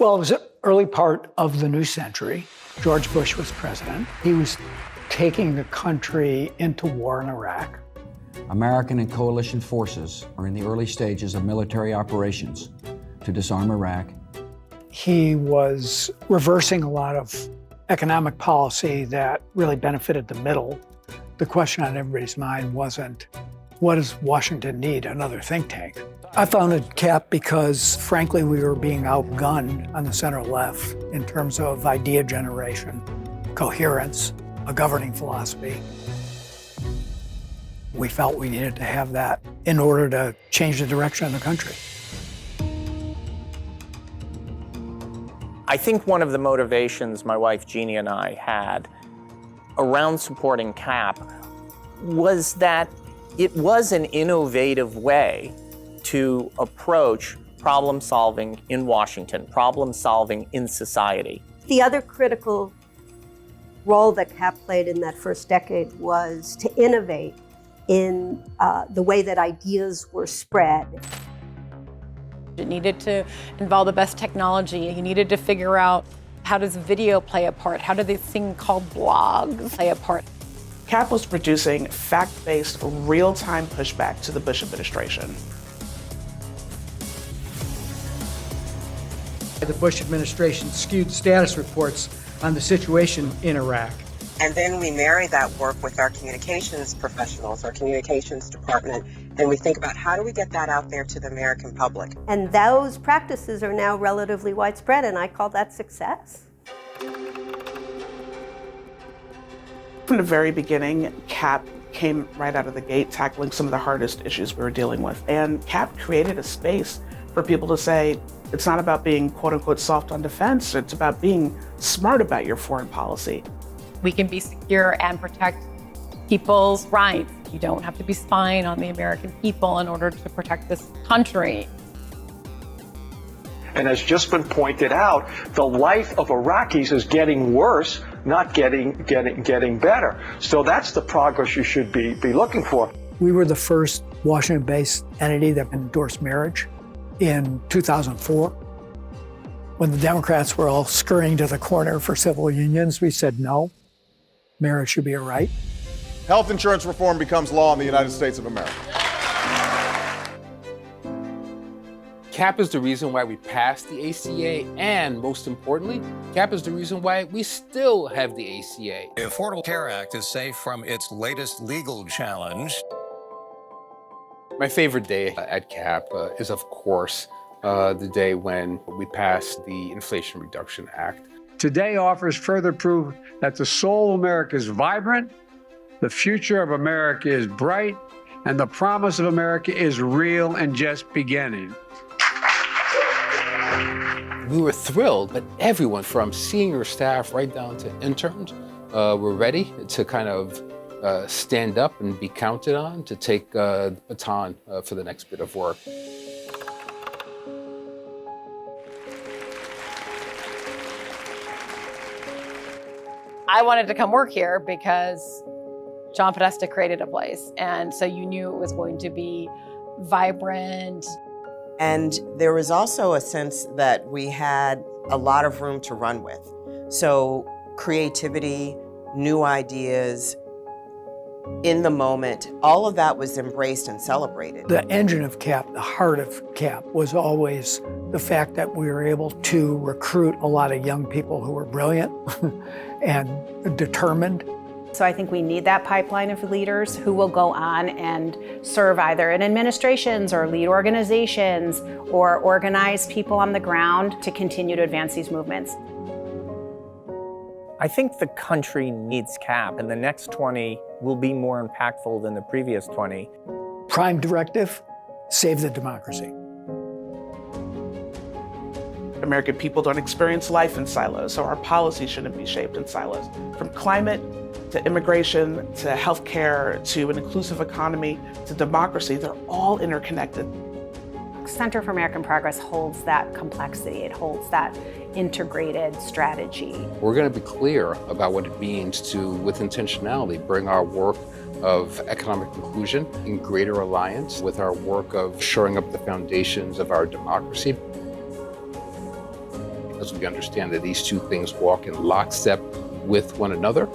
Well, it was the early part of the new century. George Bush was president. He was taking the country into war in Iraq. American and coalition forces are in the early stages of military operations to disarm Iraq. He was reversing a lot of economic policy that really benefited the middle. The question on everybody's mind wasn't, what does Washington need? Another think tank. I founded CAP because, frankly, we were being outgunned on the center left in terms of idea generation, coherence, a governing philosophy. We felt we needed to have that in order to change the direction of the country. I think one of the motivations my wife Jeannie and I had around supporting CAP was that it was an innovative way to approach problem solving in Washington, problem solving in society. The other critical role that CAP played in that first decade was to innovate in the way that ideas were spread. It needed to involve the best technology. You needed to figure out, how does video play a part? How do this thing called blogs play a part? CAP was producing fact-based, real-time pushback to the Bush administration. The Bush administration skewed status reports on the situation in Iraq. And then we marry that work with our communications professionals, our communications department, and we think about how do we get that out there to the American public. And those practices are now relatively widespread, and I call that success. From the very beginning, CAP came right out of the gate tackling some of the hardest issues we were dealing with. And CAP created a space for people to say, it's not about being quote unquote soft on defense, it's about being smart about your foreign policy. We can be secure and protect people's rights. You don't have to be spying on the American people in order to protect this country. And as just been pointed out, the life of Iraqis is getting worse, not getting better. So that's the progress you should be looking for. We were the first Washington-based entity that endorsed marriage in 2004. When the Democrats were all scurrying to the corner for civil unions, we said no, marriage should be a right. Health insurance reform becomes law in the United States of America. CAP is the reason why we passed the ACA, and most importantly, CAP is the reason why we still have the ACA. The Affordable Care Act is safe from its latest legal challenge. My favorite day at CAP is, of course, the day when we passed the Inflation Reduction Act. Today offers further proof that the soul of America is vibrant, the future of America is bright, and the promise of America is real and just beginning. We were thrilled, but everyone from senior staff right down to interns were ready to kind of stand up and be counted on to take the baton for the next bit of work. I wanted to come work here because John Podesta created a place. And so you knew it was going to be vibrant. And there was also a sense that we had a lot of room to run with. So creativity, new ideas, in the moment, all of that was embraced and celebrated. The engine of CAP, the heart of CAP, was always the fact that we were able to recruit a lot of young people who were brilliant and determined. So I think we need that pipeline of leaders who will go on and serve either in administrations or lead organizations or organize people on the ground to continue to advance these movements. I think the country needs CAP, and the next 20 will be more impactful than the previous 20. Prime directive, save the democracy. American people don't experience life in silos, so our policy shouldn't be shaped in silos. From climate to immigration to healthcare to an inclusive economy to democracy, they're all interconnected. Center for American Progress holds that complexity. It holds that integrated strategy. We're going to be clear about what it means to, with intentionality, bring our work of economic inclusion in greater alliance with our work of shoring up the foundations of our democracy. because we understand that these two things walk in lockstep with one another.